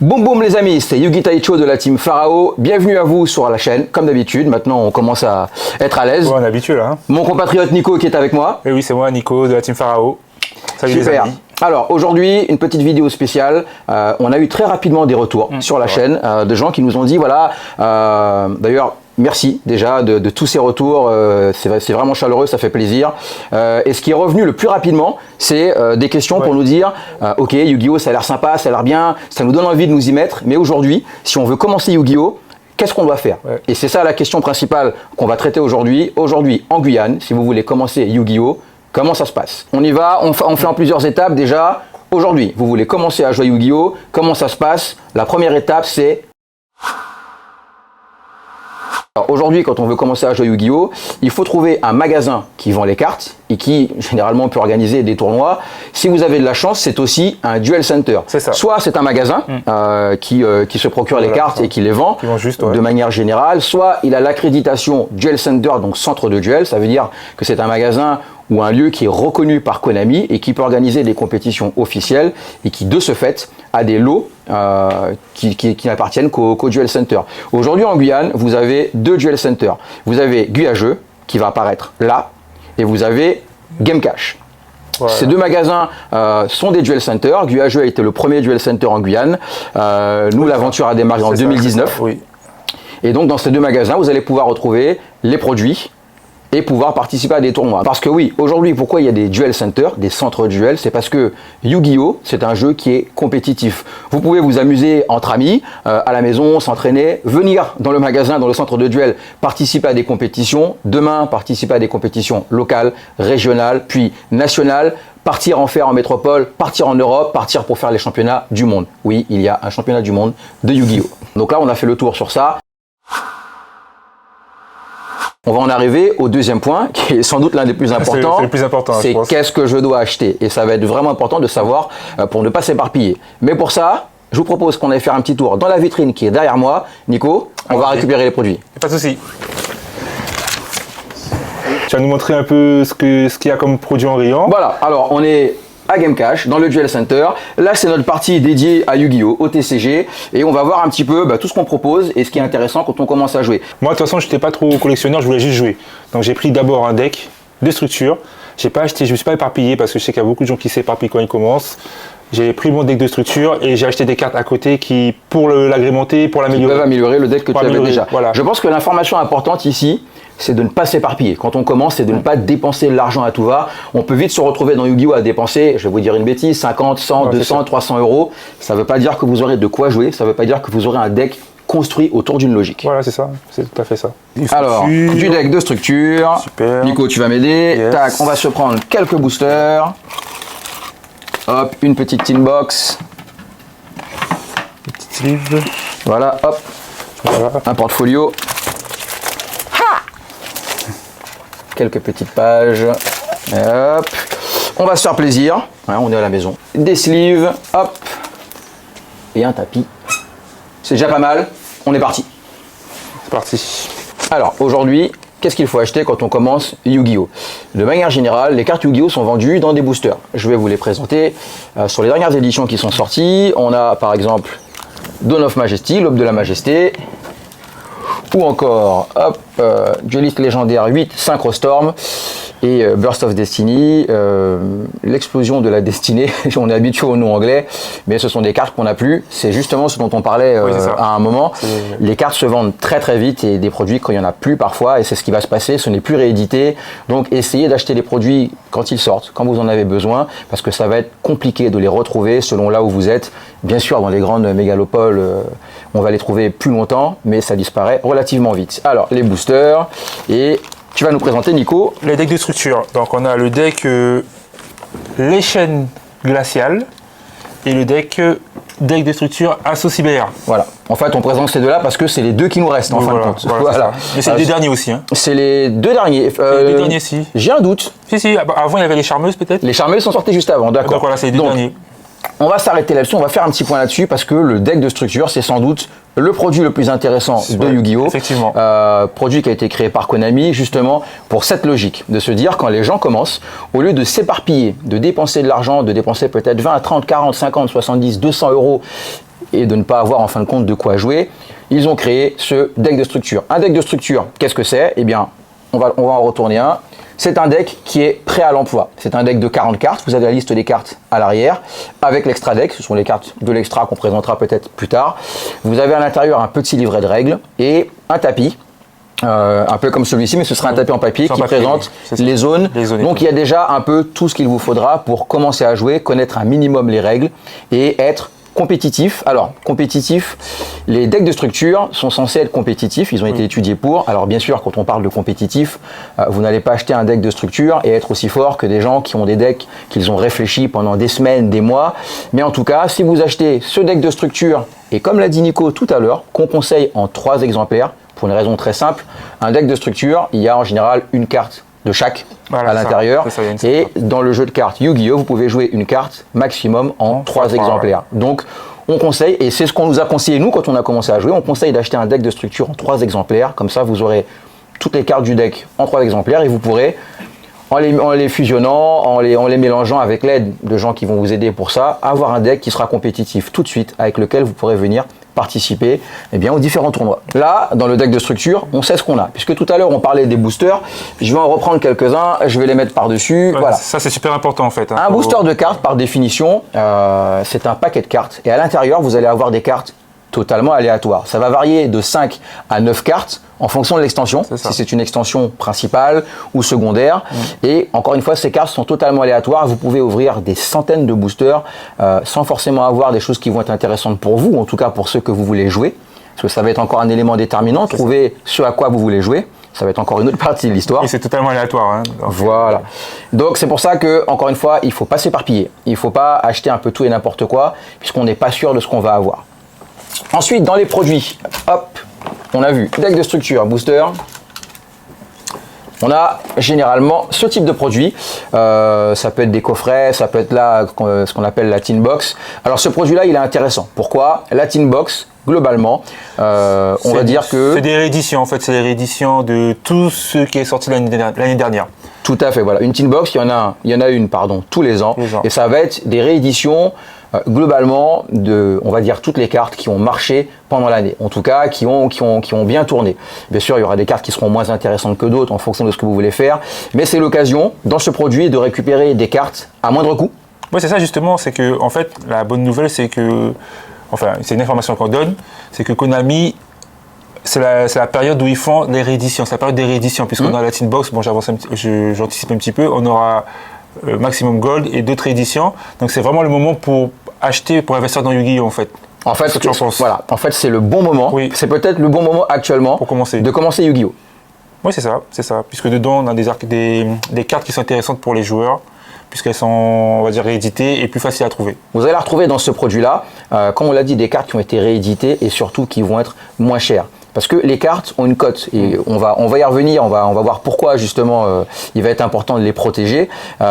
Boum boum les amis, c'est Yugi Taicho de la team Pharao. Bienvenue à vous sur la chaîne, comme d'habitude. Maintenant, on commence à être à l'aise. Ouais, on est habitué là. Hein. Mon compatriote Nico qui est avec moi. Et oui, c'est moi, Nico de la team Pharao. Salut les amis. Alors aujourd'hui, une petite vidéo spéciale. On a eu très rapidement des retours sur la chaîne de gens qui nous ont dit voilà. D'ailleurs, merci déjà de tous ces retours. C'est vraiment chaleureux, ça fait plaisir. Et ce qui est revenu le plus rapidement, c'est des questions pour nous dire ok, Yu-Gi-Oh, ça a l'air sympa, ça a l'air bien, ça nous donne envie de nous y mettre. Mais aujourd'hui, si on veut commencer Yu-Gi-Oh, qu'est-ce qu'on doit faire? Et c'est ça la question principale qu'on va traiter aujourd'hui. Aujourd'hui, en Guyane, si vous voulez commencer Yu-Gi-Oh, comment ça se passe? On y va, on fait en plusieurs étapes déjà. Aujourd'hui, vous voulez commencer à jouer Yu-Gi-Oh, comment ça se passe? La première étape, c'est... Aujourd'hui, quand on veut commencer à jouer Yu-Gi-Oh, il faut trouver un magasin qui vend les cartes et qui, généralement, peut organiser des tournois. Si vous avez de la chance, c'est aussi un duel center. Soit c'est un magasin qui se procure les cartes et qui les vend de manière générale, soit il a l'accréditation duel center, donc centre de duel. Ça veut dire que c'est un magasin ou un lieu qui est reconnu par Konami et qui peut organiser des compétitions officielles et qui, de ce fait, a des lots qui n'appartiennent qu'au Duel Center. Aujourd'hui, en Guyane, vous avez deux Duel Center. Vous avez Guyageux, qui va apparaître là, et vous avez Game Cash. Voilà. Ces deux magasins sont des Duel Center. Guyageux a été le premier Duel Center en Guyane. Nous, l'aventure a démarré en 2019. Oui. Et donc, dans ces deux magasins, vous allez pouvoir retrouver les produits et pouvoir participer à des tournois. Parce que oui, aujourd'hui, pourquoi il y a des duel centers, des centres de duel? C'est parce que Yu-Gi-Oh, c'est un jeu qui est compétitif. Vous pouvez vous amuser entre amis, à la maison, s'entraîner, venir dans le magasin, dans le centre de duel, participer à des compétitions, demain, participer à des compétitions locales, régionales, puis nationales, partir en faire en métropole, partir en Europe, partir pour faire les championnats du monde. Oui, il y a un championnat du monde de Yu-Gi-Oh. Donc là, on a fait le tour sur ça. On va en arriver au deuxième point, qui est sans doute l'un des plus importants. C'est le plus important, c'est qu'est-ce que je dois acheter? Et ça va être vraiment important de savoir pour ne pas s'éparpiller. Mais pour ça, je vous propose qu'on aille faire un petit tour dans la vitrine qui est derrière moi. Nico, on va récupérer les produits. Pas de souci. Tu vas nous montrer un peu ce qu'il y a comme produit en rayon. Voilà, alors on est à Game Cash, dans le Duel Center. Là, c'est notre partie dédiée à Yu-Gi-Oh, au TCG. Et on va voir un petit peu tout ce qu'on propose et ce qui est intéressant quand on commence à jouer. Moi, de toute façon, je n'étais pas trop collectionneur, je voulais juste jouer. Donc, j'ai pris d'abord un deck de structure. J'ai pas acheté, je ne me suis pas éparpillé parce que je sais qu'il y a beaucoup de gens qui s'éparpillent quand ils commencent. J'ai pris mon deck de structure et j'ai acheté des cartes à côté qui, pour l'agrémenter, pour l'améliorer. Qui peuvent améliorer le deck que tu avais déjà. Voilà. Je pense que l'information importante ici, c'est de ne pas s'éparpiller. Quand on commence, c'est de ne pas dépenser l'argent à tout va. On peut vite se retrouver dans Yu-Gi-Oh à dépenser, je vais vous dire une bêtise, 50, 100, 200, 300 euros. Ça ne veut pas dire que vous aurez de quoi jouer, ça ne veut pas dire que vous aurez un deck construit autour d'une logique. Voilà, c'est ça, c'est tout à fait ça. Alors, du deck de structure. Super. Nico, tu vas m'aider. Yes. Tac, on va se prendre quelques boosters. Hop, une petite tin box. Une petite sleeve. Voilà, hop. Voilà. Un portfolio. Quelques petites pages. Hop. On va se faire plaisir. Ouais, on est à la maison. Des sleeves. Hop. Et un tapis. C'est déjà pas mal. On est parti. C'est parti. Alors, aujourd'hui, qu'est-ce qu'il faut acheter quand on commence Yu-Gi-Oh? De manière générale, les cartes Yu-Gi-Oh sont vendues dans des boosters. Je vais vous les présenter. Sur les dernières éditions qui sont sorties, on a par exemple Dawn of Majesty, l'Aube de la Majesté. Ou encore, hop, Duelist légendaire 8, Synchrostorm et Burst of Destiny, l'explosion de la destinée. On est habitué au nom anglais, mais ce sont des cartes qu'on n'a plus. C'est justement ce dont on parlait à un moment. Les cartes se vendent très très vite et des produits quand il n'y en a plus parfois, et c'est ce qui va se passer, ce n'est plus réédité. Donc essayez d'acheter les produits quand ils sortent, quand vous en avez besoin, parce que ça va être compliqué de les retrouver selon là où vous êtes. Bien sûr, dans les grandes mégalopoles, on va les trouver plus longtemps, mais ça disparaît relativement vite. Alors, les boosters, et tu vas nous présenter, Nico, les decks de structure. Donc, on a le deck Les Chaînes Glaciales et le deck de structure Assaut Cyber. Voilà. En fait, on présente ces deux-là parce que c'est les deux qui nous restent en fin de compte. Voilà. Mais c'est les deux derniers aussi. Hein. C'est les deux derniers. Les deux derniers, si. J'ai un doute. Si. Avant, il y avait les Charmeuses, peut-être. Les Charmeuses sont sorties juste avant, d'accord. Donc, voilà, c'est les deux derniers. On va s'arrêter là-dessus, on va faire un petit point là-dessus parce que le deck de structure, c'est sans doute le produit le plus intéressant de Yu-Gi-Oh! Effectivement. Produit qui a été créé par Konami justement pour cette logique, de se dire quand les gens commencent, au lieu de s'éparpiller, de dépenser de l'argent, de dépenser peut-être 20, 30, 40, 50, 70, 200 euros et de ne pas avoir en fin de compte de quoi jouer, ils ont créé ce deck de structure. Un deck de structure, qu'est-ce que c'est? Eh bien, on va en retourner un. C'est un deck qui est prêt à l'emploi. C'est un deck de 40 cartes. Vous avez la liste des cartes à l'arrière avec l'extra deck. Ce sont les cartes de l'extra qu'on présentera peut-être plus tard. Vous avez à l'intérieur un petit livret de règles et un tapis. Un peu comme celui-ci, mais ce sera un tapis en papier qui présente les zones. Donc il y a déjà un peu tout ce qu'il vous faudra pour commencer à jouer, connaître un minimum les règles et être compétitif. Alors, compétitif, les decks de structure sont censés être compétitifs, ils ont été étudiés pour. Alors bien sûr, quand on parle de compétitif, vous n'allez pas acheter un deck de structure et être aussi fort que des gens qui ont des decks qu'ils ont réfléchi pendant des semaines, des mois. Mais en tout cas, si vous achetez ce deck de structure, et comme l'a dit Nico tout à l'heure, qu'on conseille en 3 exemplaires, pour une raison très simple, un deck de structure, il y a en général une carte de chaque à l'intérieur. Et dans le jeu de cartes Yu-Gi-Oh, vous pouvez jouer une carte maximum en 3 exemplaires. Donc on conseille, et c'est ce qu'on nous a conseillé nous quand on a commencé à jouer, on conseille d'acheter un deck de structure en 3 exemplaires. Comme ça, vous aurez toutes les cartes du deck en 3 exemplaires et vous pourrez, en les fusionnant, en les mélangeant avec l'aide de gens qui vont vous aider pour ça, avoir un deck qui sera compétitif tout de suite, avec lequel vous pourrez venir participer aux différents tournois. Là, dans le deck de structure, on sait ce qu'on a. Puisque tout à l'heure, on parlait des boosters, je vais en reprendre quelques-uns, je vais les mettre par-dessus. Ouais, voilà. Ça, c'est super important en fait. Un booster de cartes, par définition, c'est un paquet de cartes. Et à l'intérieur, vous allez avoir des cartes totalement aléatoires. Ça va varier de 5 à 9 cartes en fonction de l'extension, si c'est une extension principale ou secondaire. Et encore une fois, ces cartes sont totalement aléatoires. Vous pouvez ouvrir des centaines de boosters sans forcément avoir des choses qui vont être intéressantes pour vous, en tout cas pour ceux que vous voulez jouer. Parce que ça va être encore un élément déterminant, trouver ce à quoi vous voulez jouer. Ça va être encore une autre partie de l'histoire. Et c'est totalement aléatoire. Hein, voilà. Donc c'est pour ça que, encore une fois, il ne faut pas s'éparpiller. Il ne faut pas acheter un peu tout et n'importe quoi, puisqu'on n'est pas sûr de ce qu'on va avoir. Ensuite, dans les produits, hop, on a vu deck de structure, booster. On a généralement ce type de produit. Ça peut être des coffrets, ça peut être là ce qu'on appelle la tin box. Alors ce produit-là, il est intéressant. Pourquoi? La tin box, globalement, on va dire que... C'est des rééditions, en fait. C'est des rééditions de tout ce qui est sorti l'année dernière. Tout à fait, voilà. Une tin box, il y en a une, tous les ans. Et ça va être des rééditions globalement de, on va dire, toutes les cartes qui ont marché pendant l'année. En tout cas, qui ont bien tourné. Bien sûr, il y aura des cartes qui seront moins intéressantes que d'autres en fonction de ce que vous voulez faire. Mais c'est l'occasion, dans ce produit, de récupérer des cartes à moindre coût. Oui, c'est ça justement. C'est que, en fait, la bonne nouvelle, c'est que, enfin, c'est une information qu'on donne, c'est que Konami, c'est la période où ils font les rééditions. C'est la période des rééditions, puisqu'on a la tin box. Bon, j'anticipe un petit peu. On aura Maximum Gold et d'autres rééditions. Donc, c'est vraiment le moment pour acheter, pour investir dans Yu-Gi-Oh! En fait. En fait, c'est le bon moment. Oui. C'est peut-être le bon moment actuellement pour commencer. De commencer Yu-Gi-Oh! Oui, c'est ça. Puisque dedans, on a des cartes qui sont intéressantes pour les joueurs, puisqu'elles sont, on va dire, rééditées et plus faciles à trouver. Vous allez la retrouver dans ce produit-là, comme on l'a dit, des cartes qui ont été rééditées et surtout qui vont être moins chères. Parce que les cartes ont une cote et on va y revenir, on va voir pourquoi justement il va être important de les protéger.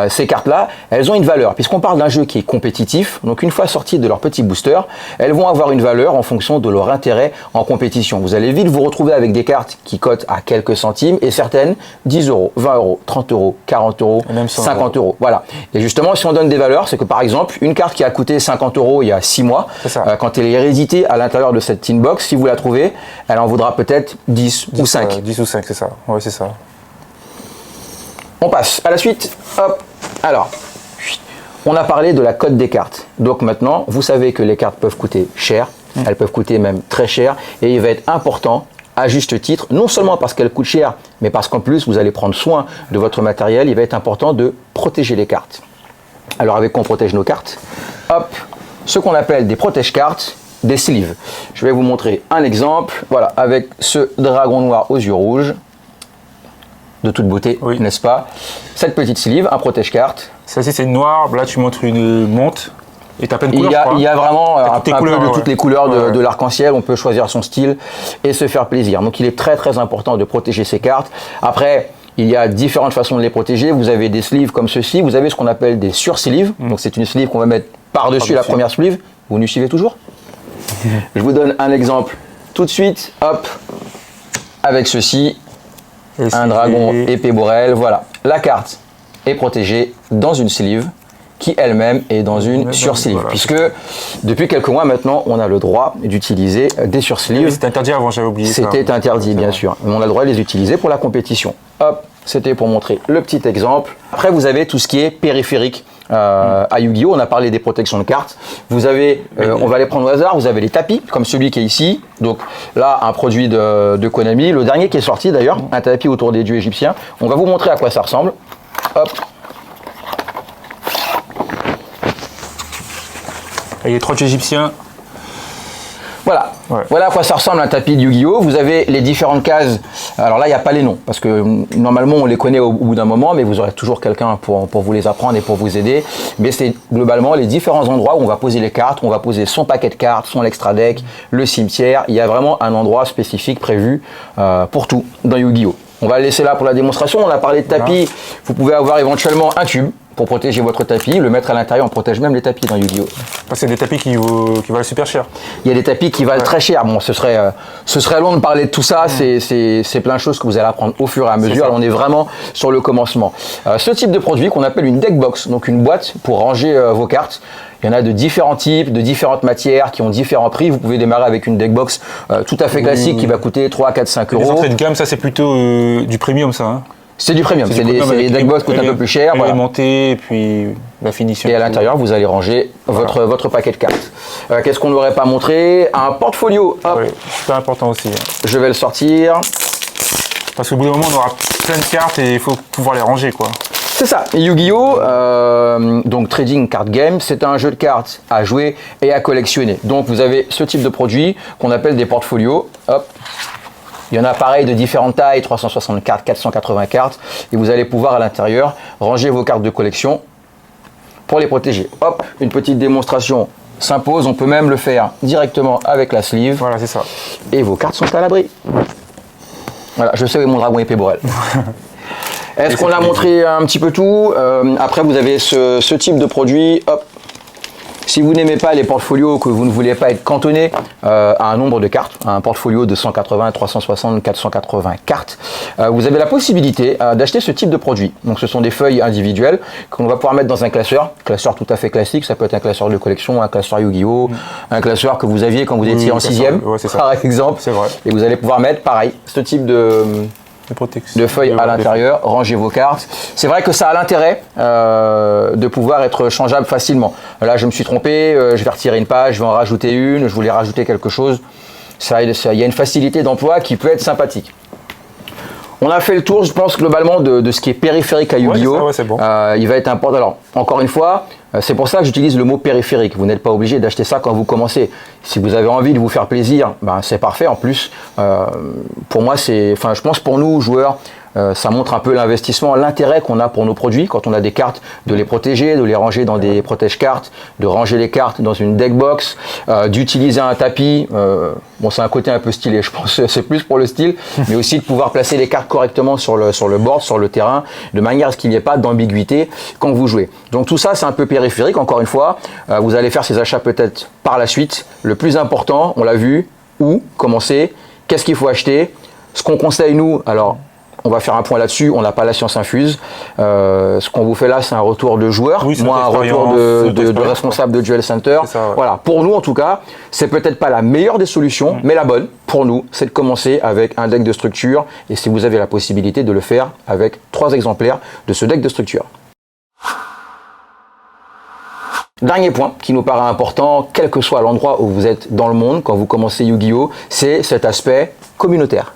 Ces cartes-là, elles ont une valeur puisqu'on parle d'un jeu qui est compétitif. Donc une fois sorties de leur petit booster, elles vont avoir une valeur en fonction de leur intérêt en compétition. Vous allez vite vous retrouver avec des cartes qui cotent à quelques centimes et certaines 10 euros, 20 euros, 30 euros, 40 euros, 50 euros. Voilà. Et justement, si on donne des valeurs, c'est que par exemple, une carte qui a coûté 50 euros il y a 6 mois, quand elle est rééditée à l'intérieur de cette tin box, si vous la trouvez, elle en vaudra peut-être 10 ou 5. 10 ou 5, c'est ça. Oui, c'est ça. On passe à la suite. Hop. Alors, on a parlé de la cote des cartes. Donc maintenant, vous savez que les cartes peuvent coûter cher. Elles peuvent coûter même très cher. Et il va être important, à juste titre, non seulement parce qu'elles coûtent cher, mais parce qu'en plus, vous allez prendre soin de votre matériel. Il va être important de protéger les cartes. Alors, avec quoi on protège nos cartes? Hop. Ce qu'on appelle des protège-cartes, des sleeves. Je vais vous montrer un exemple, voilà, avec ce dragon noir aux yeux rouges, de toute beauté, n'est-ce pas? Cette petite sleeve, un protège-carte. Celle-ci c'est noir, là tu montres une monte, et tu as plein de couleurs. Il y a vraiment un peu de toutes les couleurs de l'arc-en-ciel, on peut choisir son style et se faire plaisir. Donc il est très très important de protéger ces cartes. Après, il y a différentes façons de les protéger. Vous avez des sleeves comme ceci, vous avez ce qu'on appelle des sur-sleeves. Donc c'est une sleeve qu'on va mettre par-dessus la première sleeve. Vous nous suivez toujours? Je vous donne un exemple tout de suite, hop, avec ceci, un dragon épée boréale, voilà. La carte est protégée dans une sleeve qui elle-même est dans une sursleeve. Voilà, puisque depuis quelques mois maintenant, on a le droit d'utiliser des sursleeves. C'était interdit avant, j'avais oublié ça. C'était interdit, bien sûr. Mais on a le droit de les utiliser pour la compétition. Hop, c'était pour montrer le petit exemple. Après, vous avez tout ce qui est périphérique. À Yu-Gi-Oh! On a parlé des protections de cartes. Vous avez, on va les prendre au hasard, vous avez les tapis, comme celui qui est ici. Donc là, un produit de Konami. Le dernier qui est sorti d'ailleurs, un tapis autour des dieux égyptiens. On va vous montrer à quoi ça ressemble. Hop. Et les 3 dieux égyptiens. Voilà. Ouais. Voilà à quoi ça ressemble un tapis de Yu-Gi-Oh! Vous avez les différentes cases. Alors là, il n'y a pas les noms, parce que normalement, on les connaît au bout d'un moment, mais vous aurez toujours quelqu'un pour vous les apprendre et pour vous aider. Mais c'est globalement les différents endroits où on va poser les cartes, où on va poser son paquet de cartes, son extra deck, le cimetière. Il y a vraiment un endroit spécifique prévu pour tout dans Yu-Gi-Oh! On va le laisser là pour la démonstration. On a parlé de tapis. Vous pouvez avoir éventuellement un tube pour protéger votre tapis, le mettre à l'intérieur. On protège même les tapis dans Yu-Gi-Oh! C'est des tapis qui valent super cher. Il y a des tapis qui valent très cher. Bon, ce serait long de parler de tout ça. C'est plein de choses que vous allez apprendre au fur et à mesure. Alors, on est vraiment sur le commencement. Ce type de produit qu'on appelle une deck box, donc une boîte pour ranger vos cartes. Il y en a de différents types, de différentes matières qui ont différents prix. Vous pouvez démarrer avec une deck box tout à fait classique qui va coûter 3, 4, 5 euros. Les entrées de gamme, ça c'est plutôt du premium, ça. Hein. C'est du premium, les deck box coûtent un peu plus cher. Alimenté, et puis la finition. Et à l'intérieur, vous allez ranger votre paquet de cartes. Qu'est-ce qu'on n'aurait pas montré? Un portfolio. Hop. Oui, super important aussi. Je vais le sortir. Parce qu'au bout d'un moment, on aura plein de cartes et il faut pouvoir les ranger, quoi. C'est ça, Yu-Gi-Oh! Donc Trading Card Game, c'est un jeu de cartes à jouer et à collectionner. Donc vous avez ce type de produit qu'on appelle des portfolios. Hop. Il y en a pareil de différentes tailles, 360 cartes, 480 cartes. Et vous allez pouvoir à l'intérieur ranger vos cartes de collection pour les protéger. Hop, une petite démonstration s'impose. On peut même le faire directement avec la sleeve. Voilà, c'est ça. Et vos cartes sont à l'abri. Voilà, je sais où est mon dragon épée Borel. Est-ce qu'on a montré un petit peu tout? Après, vous avez ce type de produit. Hop. Si vous n'aimez pas les portfolios, que vous ne voulez pas être cantonné à un nombre de cartes, à un portfolio de 180, 360, 480 cartes, vous avez la possibilité d'acheter ce type de produit. Donc ce sont des feuilles individuelles qu'on va pouvoir mettre dans un classeur tout à fait classique. Ça peut être un classeur de collection, un classeur Yu-Gi-Oh!, un classeur que vous aviez quand vous étiez en 6e, par exemple. C'est vrai. Et vous allez pouvoir mettre, pareil, ce type de feuilles à l'intérieur, ranger vos cartes. C'est vrai que ça a l'intérêt de pouvoir être changeable facilement. Là, je me suis trompé, je vais retirer une page, je vais en rajouter une, je voulais rajouter quelque chose. Il y a une facilité d'emploi qui peut être sympathique. On a fait le tour, je pense, globalement de ce qui est périphérique à Yu-Gi-Oh! Ouais, c'est bon. Il va être important. Alors, encore une fois, c'est pour ça que j'utilise le mot périphérique. Vous n'êtes pas obligé d'acheter ça quand vous commencez. Si vous avez envie de vous faire plaisir, c'est parfait. En plus, pour moi, je pense pour nous, joueurs, ça montre un peu l'investissement, l'intérêt qu'on a pour nos produits quand on a des cartes, de les protéger, de les ranger dans des protège-cartes, de ranger les cartes dans une deck box, d'utiliser un tapis. Bon, c'est un côté un peu stylé, je pense, c'est plus pour le style, mais aussi de pouvoir placer les cartes correctement sur le board, sur le terrain, de manière à ce qu'il n'y ait pas d'ambiguïté quand vous jouez. Donc tout ça, c'est un peu périphérique, encore une fois. Vous allez faire ces achats peut-être par la suite. Le plus important, on l'a vu, où commencer, qu'est-ce qu'il faut acheter, ce qu'on conseille nous, alors on va faire un point là-dessus, on n'a pas la science infuse. Ce qu'on vous fait là, c'est un retour de joueur, moi un retour de responsable de Duel Center. Voilà, pour nous en tout cas, c'est peut-être pas la meilleure des solutions, mais la bonne pour nous, c'est de commencer avec un deck de structure. Et si vous avez la possibilité de le faire avec 3 exemplaires de ce deck de structure. Dernier point qui nous paraît important, quel que soit l'endroit où vous êtes dans le monde, quand vous commencez Yu-Gi-Oh!, c'est cet aspect communautaire.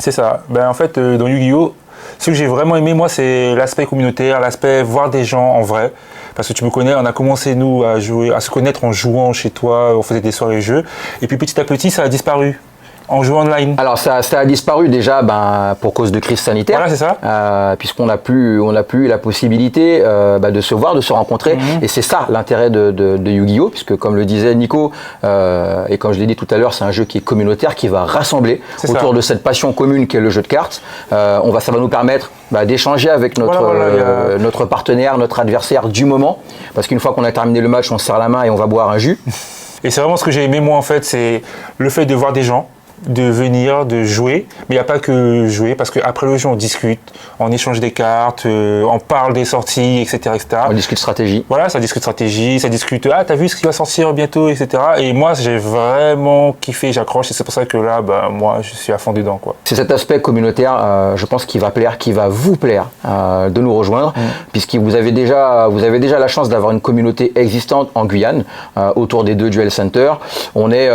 C'est ça. En fait, dans Yu-Gi-Oh!, ce que j'ai vraiment aimé, moi, c'est l'aspect communautaire, l'aspect voir des gens en vrai. Parce que tu me connais, on a commencé, nous, à se connaître en jouant chez toi, on faisait des soirées jeux. Et puis, petit à petit, ça a disparu. En jouant online. Alors ça a disparu déjà pour cause de crise sanitaire. Voilà, c'est ça. Puisqu'on n'a plus la possibilité de se voir, de se rencontrer. Et c'est ça l'intérêt de Yu-Gi-Oh! Puisque comme le disait Nico, et comme je l'ai dit tout à l'heure, c'est un jeu qui est communautaire, qui va rassembler autour de cette passion commune qu'est le jeu de cartes. Ça va nous permettre d'échanger avec notre partenaire, notre adversaire du moment. Parce qu'une fois qu'on a terminé le match, on se serre la main et on va boire un jus. Et c'est vraiment ce que j'ai aimé moi en fait, c'est le fait de voir des gens. de venir, de jouer, mais il n'y a pas que jouer, parce qu'après le jeu, on discute, on échange des cartes, on parle des sorties, etc., etc. On discute stratégie. Voilà, ça discute stratégie, ça discute, ah, t'as vu ce qui va sortir bientôt, etc. Et moi, j'ai vraiment kiffé, j'accroche, et c'est pour ça que là, moi, je suis à fond dedans, quoi. C'est cet aspect communautaire, je pense, qui va vous plaire de nous rejoindre, puisque vous avez déjà la chance d'avoir une communauté existante en Guyane, autour des 2 Duel Center. On est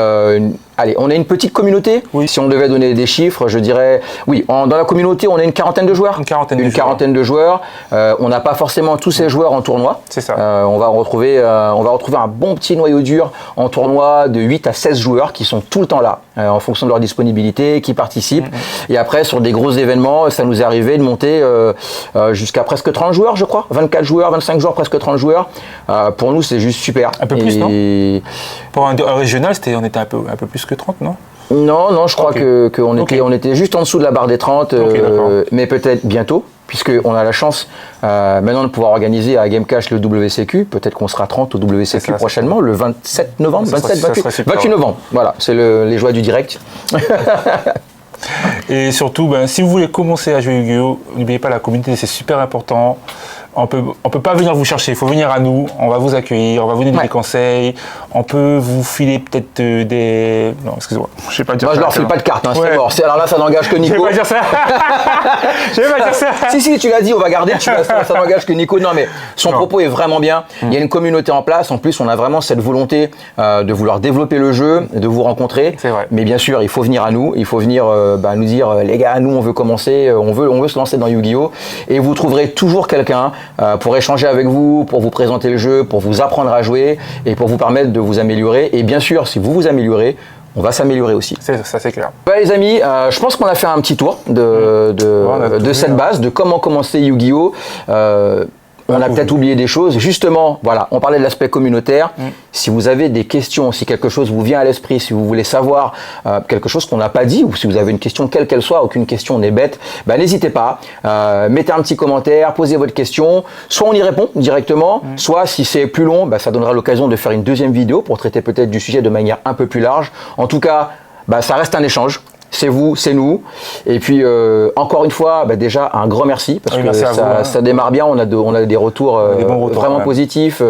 une petite communauté. Oui. Si on devait donner des chiffres, je dirais, oui, dans la communauté, on a une quarantaine de joueurs. Une quarantaine de joueurs. On n'a pas forcément tous ces joueurs en tournoi. C'est ça. On va retrouver un bon petit noyau dur en tournoi de 8 à 16 joueurs qui sont tout le temps là, en fonction de leur disponibilité, qui participent. Et après, sur des gros événements, ça nous est arrivé de monter jusqu'à presque 30 joueurs, je crois. 24 joueurs, 25 joueurs, presque 30 joueurs. Pour nous, c'est juste super. Un peu plus, non? Pour un régional, on était un peu plus que 30, non? Non, je crois qu'on était juste en dessous de la barre des 30, mais peut-être bientôt, puisqu'on a la chance maintenant de pouvoir organiser à Gamecash le WCQ. Peut-être qu'on sera 30 au WCQ prochainement, le 27 novembre, 28 novembre. Voilà, c'est les joies du direct. Et surtout, si vous voulez commencer à jouer Yu-Gi-Oh!, n'oubliez pas la communauté, c'est super important. On peut pas venir vous chercher, il faut venir à nous, on va vous accueillir, on va vous donner des conseils, on peut vous filer peut-être des... Non, excusez-moi, je sais pas dire ça. Moi, je leur file pas de cartes, c'est mort. Alors là, ça n'engage que Nico. Je vais pas dire ça. Je vais pas dire ça. Si, tu l'as dit, on va garder, ça n'engage que Nico. Non, mais son propos est vraiment bien. Il y a une communauté en place. En plus, on a vraiment cette volonté de vouloir développer le jeu, de vous rencontrer. C'est vrai. Mais bien sûr, il faut venir à nous. Il faut venir nous dire, les gars, nous, on veut commencer, on veut se lancer dans Yu-Gi-Oh! Et vous trouverez toujours quelqu'un pour échanger avec vous, pour vous présenter le jeu, pour vous apprendre à jouer et pour vous permettre de vous améliorer. Et bien sûr, si vous vous améliorez, on va s'améliorer aussi. Ça, c'est clair. Les amis, je pense qu'on a fait un petit tour de cette base, de comment commencer Yu-Gi-Oh! On a peut-être oublié des choses. Justement, voilà, on parlait de l'aspect communautaire. Si vous avez des questions, si quelque chose vous vient à l'esprit, si vous voulez savoir quelque chose qu'on n'a pas dit, ou si vous avez une question quelle qu'elle soit, aucune question n'est bête, n'hésitez pas. Mettez un petit commentaire, posez votre question. Soit on y répond directement, soit si c'est plus long, ça donnera l'occasion de faire une deuxième vidéo pour traiter peut-être du sujet de manière un peu plus large. En tout cas, ça reste un échange. C'est vous, c'est nous. Et puis, encore une fois, déjà, un grand merci, parce que ça démarre bien. On a des retours, vraiment positifs.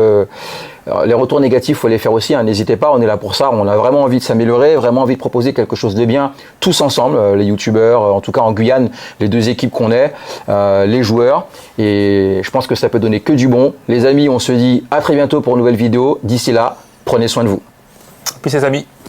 Les retours négatifs, il faut les faire aussi. N'hésitez pas, on est là pour ça. On a vraiment envie de s'améliorer, vraiment envie de proposer quelque chose de bien, tous ensemble, les youtubeurs, en tout cas en Guyane, les 2 équipes qu'on est, les joueurs. Et je pense que ça peut donner que du bon. Les amis, on se dit à très bientôt pour une nouvelle vidéo. D'ici là, prenez soin de vous. Puis les amis.